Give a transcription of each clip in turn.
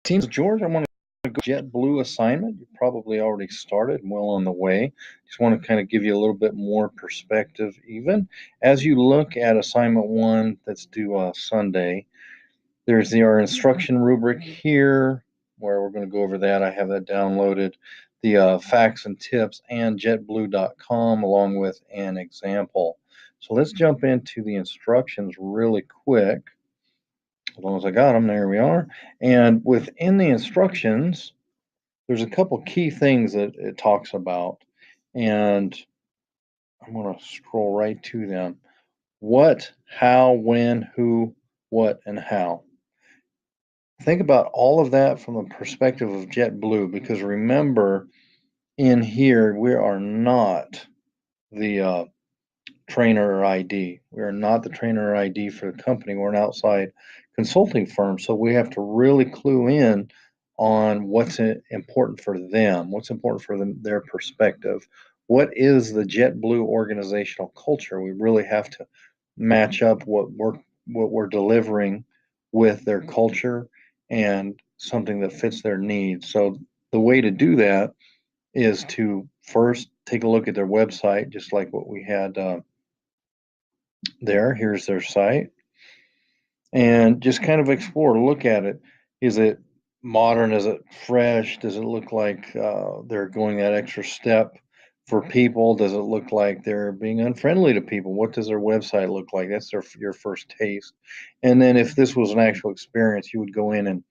Seems, George, I want to go JetBlue assignment. You probably already started, well on the way. Just want to kind of give you a little bit more perspective even. As you look at assignment one that's due Sunday, there's our instruction rubric here where we're going to go over that. I have that downloaded. The facts and tips and jetblue.com along with an example. So let's jump into the instructions really quick. As long as I got them, there we are. And within the instructions, there's a couple key things that it talks about. And I'm going to scroll right to them. What, how, when, who, what, and how. Think about all of that from the perspective of JetBlue, because remember, in here, we are not the trainer or ID. We are not the trainer or ID for the company. We're an outside consulting firm, so we have to really clue in on what's important for them, what's important for them, their perspective. What is the JetBlue organizational culture? We really have to match up what we're delivering with their culture and something that fits their needs. So the way to do that is to first take a look at their website, just like what we had there. Here's their site. And just kind of explore, look at it. Is it modern? Is it fresh? Does it look like they're going that extra step for people? Does it look like they're being unfriendly to people? What does their website look like? That's your first taste. And then if this was an actual experience, you would go in and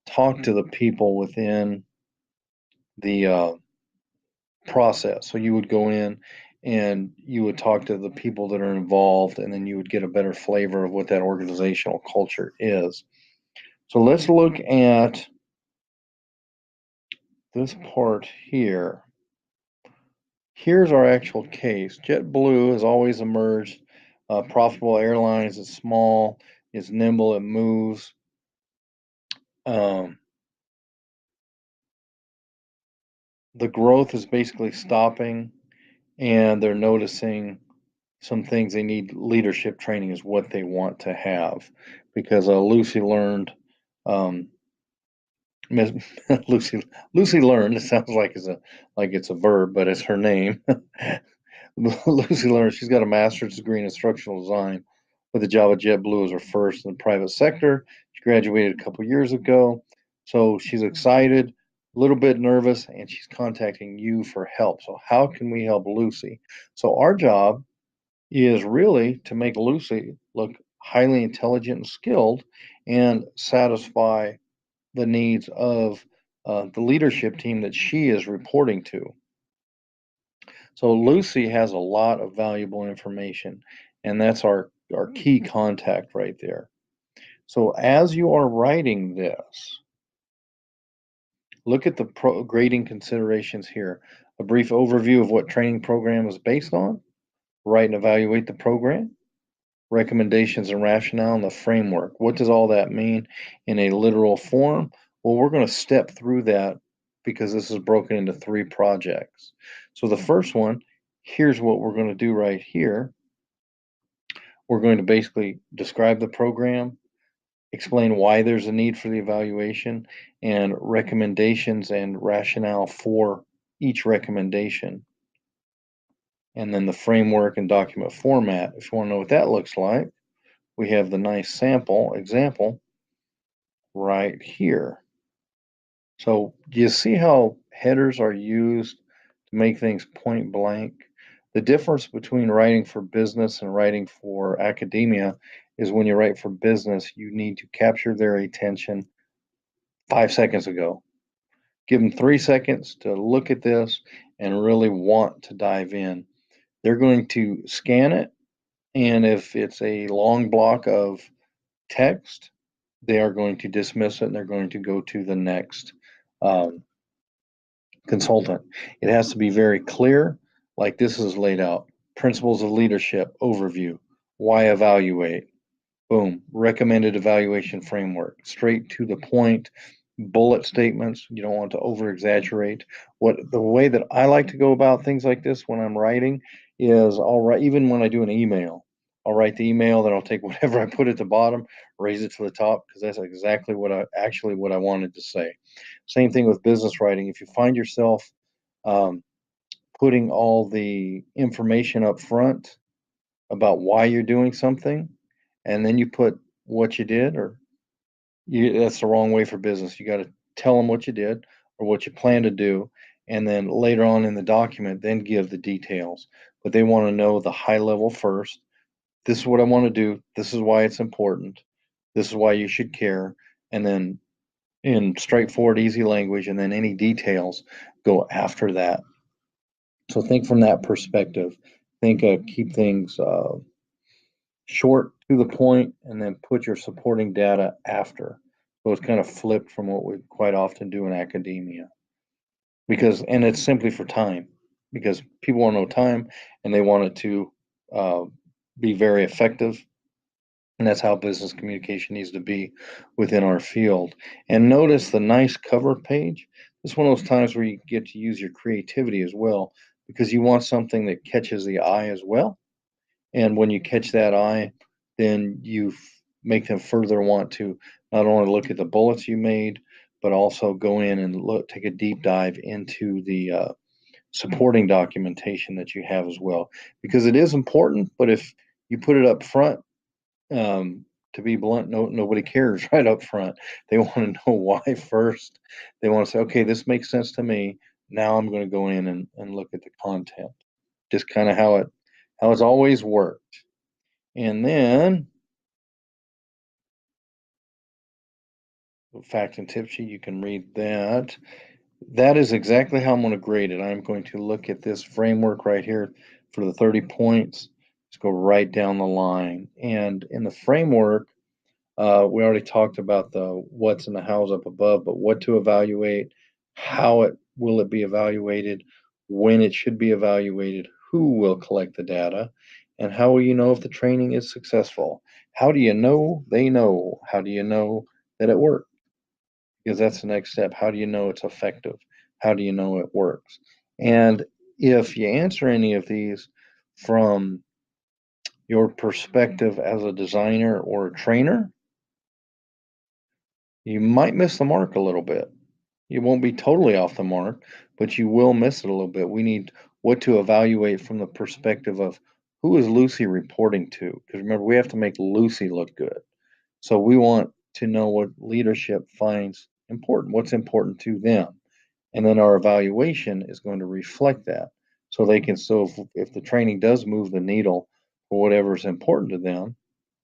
talk to the people within the process. So you would go in and you would talk to the people that are involved, and then you would get a better flavor of what that organizational culture is. So let's look at this part here. Here's our actual case. JetBlue has always emerged profitable airlines. It's small, it's nimble, it moves. The growth is basically stopping, and they're noticing some things they need. Leadership training is what they want to have, because Lucy learned, Lucy learned. It sounds like it's a verb, but it's her name. Lucy learned. She's got a master's degree in instructional design with a job at JetBlue as her first in the private sector. She graduated a couple years ago, so she's excited, a little bit nervous, and she's contacting you for help. So how can we help Lucy? So our job is really to make Lucy look highly intelligent and skilled and satisfy the needs of the leadership team that she is reporting to. So Lucy has a lot of valuable information, and that's our key contact right there. So as you are writing this, look at the grading considerations here. A brief overview of what training program is based on. Write and evaluate the program. Recommendations and rationale and the framework. What does all that mean in a literal form? Well, we're going to step through that because this is broken into 3 projects. So the first one, here's what we're going to do right here. We're going to basically describe the program, explain why there's a need for the evaluation, and recommendations and rationale for each recommendation. And then the framework and document format. If you want to know what that looks like, we have the nice sample example right here. So do you see how headers are used to make things point blank? The difference between writing for business and writing for academia is when you write for business, you need to capture their attention 5 seconds ago. Give them 3 seconds to look at this and really want to dive in. They're going to scan it, and if it's a long block of text, they are going to dismiss it and they're going to go to the next consultant. It has to be very clear, like this is laid out. Principles of leadership, overview, why evaluate, boom, recommended evaluation framework, straight to the point, bullet statements. You don't want to over exaggerate. The way that I like to go about things like this when I'm writing is, I'll write, even when I do an email, I'll write the email, then I'll take whatever I put at the bottom, raise it to the top, because that's exactly what I wanted to say. Same thing with business writing. If you find yourself um, putting all the information up front about why you're doing something, and then you put what you did, that's the wrong way for business. You got to tell them what you did or what you plan to do, and then later on in the document, then give the details. But they want to know the high level first. This is what I want to do. This is why it's important. This is why you should care. And then in straightforward, easy language, and then any details go after that. So think from that perspective. Think keep things short to the point, and then put your supporting data after. So it's kind of flipped from what we quite often do in academia. And it's simply for time, because people want to know time and they want it to uh, be very effective. And that's how business communication needs to be within our field. And notice the nice cover page. It's one of those times where you get to use your creativity as well, because you want something that catches the eye as well. And when you catch that eye, then you make them further want to not only look at the bullets you made, but also go in and take a deep dive into the supporting documentation that you have as well. Because it is important, but if you put it up front, to be blunt, nobody cares right up front. They want to know why first. They want to say, okay, this makes sense to me. Now I'm going to go in and look at the content. Just kind of how it's always worked. And then fact and tip sheet, you can read that. That is exactly how I'm going to grade it. I'm going to look at this framework right here for the 30 points. Just go right down the line. And in the framework, we already talked about the what's and the how's up above, but what to evaluate, how it will it be evaluated, when it should be evaluated, who will collect the data, and how will you know if the training is successful? How do you know they know? How do you know that it worked? Because that's the next step. How do you know it's effective? How do you know it works? And if you answer any of these from your perspective as a designer or a trainer, you might miss the mark a little bit. You won't be totally off the mark, but you will miss it a little bit. We need what to evaluate from the perspective of who is Lucy reporting to? Because remember, we have to make Lucy look good. So we want to know what leadership finds important, what's important to them. And then our evaluation is going to reflect that. So they can, so if the training does move the needle for whatever is important to them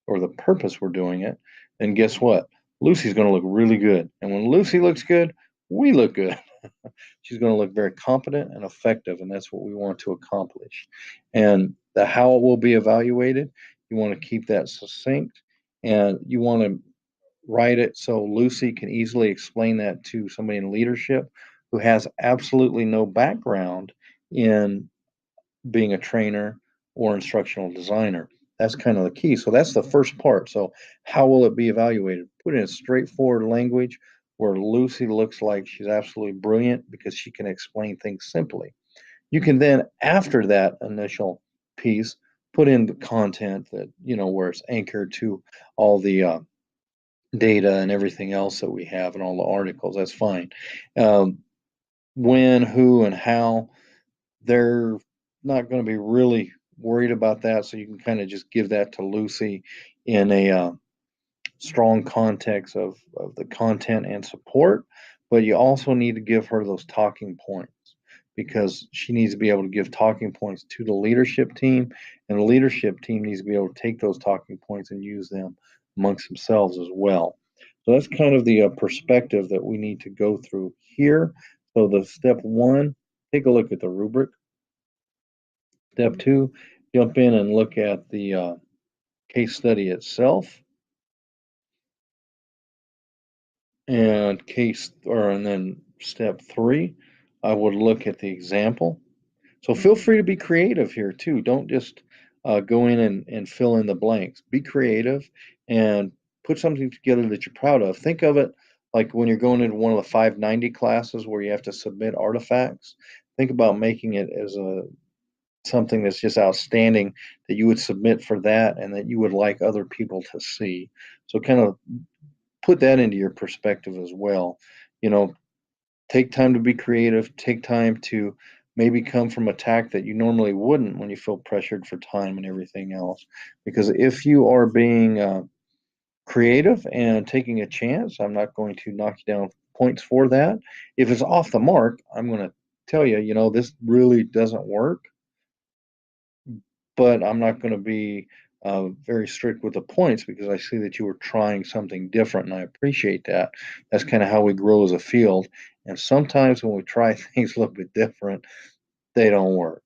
or the purpose we're doing it, then guess what? Lucy's going to look really good. And when Lucy looks good, we look good. She's going to look very competent and effective, and that's what we want to accomplish. And the how it will be evaluated, you want to keep that succinct, and you want to write it so Lucy can easily explain that to somebody in leadership who has absolutely no background in being a trainer or instructional designer. That's kind of the key. So that's the first part. So how will it be evaluated? Put it in straightforward language where Lucy looks like she's absolutely brilliant because she can explain things simply. You can then, after that initial piece, put in the content that, where it's anchored to all the data and everything else that we have and all the articles. That's fine. Um, when, who, and how, they're not going to be really worried about that. So you can kind of just give that to Lucy in a strong context of the content and support. But you also need to give her those talking points because she needs to be able to give talking points to the leadership team, and the leadership team needs to be able to take those talking points and use them amongst themselves as well. So that's kind of the perspective that we need to go through here. So the step one, take a look at the rubric. Step two, jump in and look at the case study itself. And then step three, I would look at the example. So feel free to be creative here too. Don't just go in and fill in the blanks. Be creative and put something together that you're proud of. Think of it like when you're going into one of the 590 classes where you have to submit artifacts. Think about making it as a something that's just outstanding that you would submit for that and that you would like other people to see. So kind of put that into your perspective as well. You know, take time to be creative, take time to maybe come from a tack that you normally wouldn't when you feel pressured for time and everything else. Because if you are being creative and taking a chance, I'm not going to knock you down points for that. If it's off the mark, I'm going to tell you, you know, this really doesn't work, but I'm not going to be very strict with the points because I see that you were trying something different and I appreciate that. That's kind of how we grow as a field. And sometimes when we try things a little bit different, they don't work.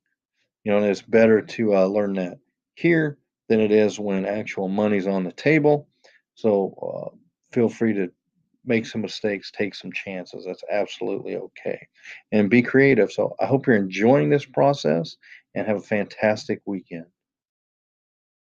You know, and it's better to learn that here than it is when actual money's on the table. So feel free to make some mistakes, take some chances. That's absolutely okay. And be creative. So I hope you're enjoying this process and have a fantastic weekend.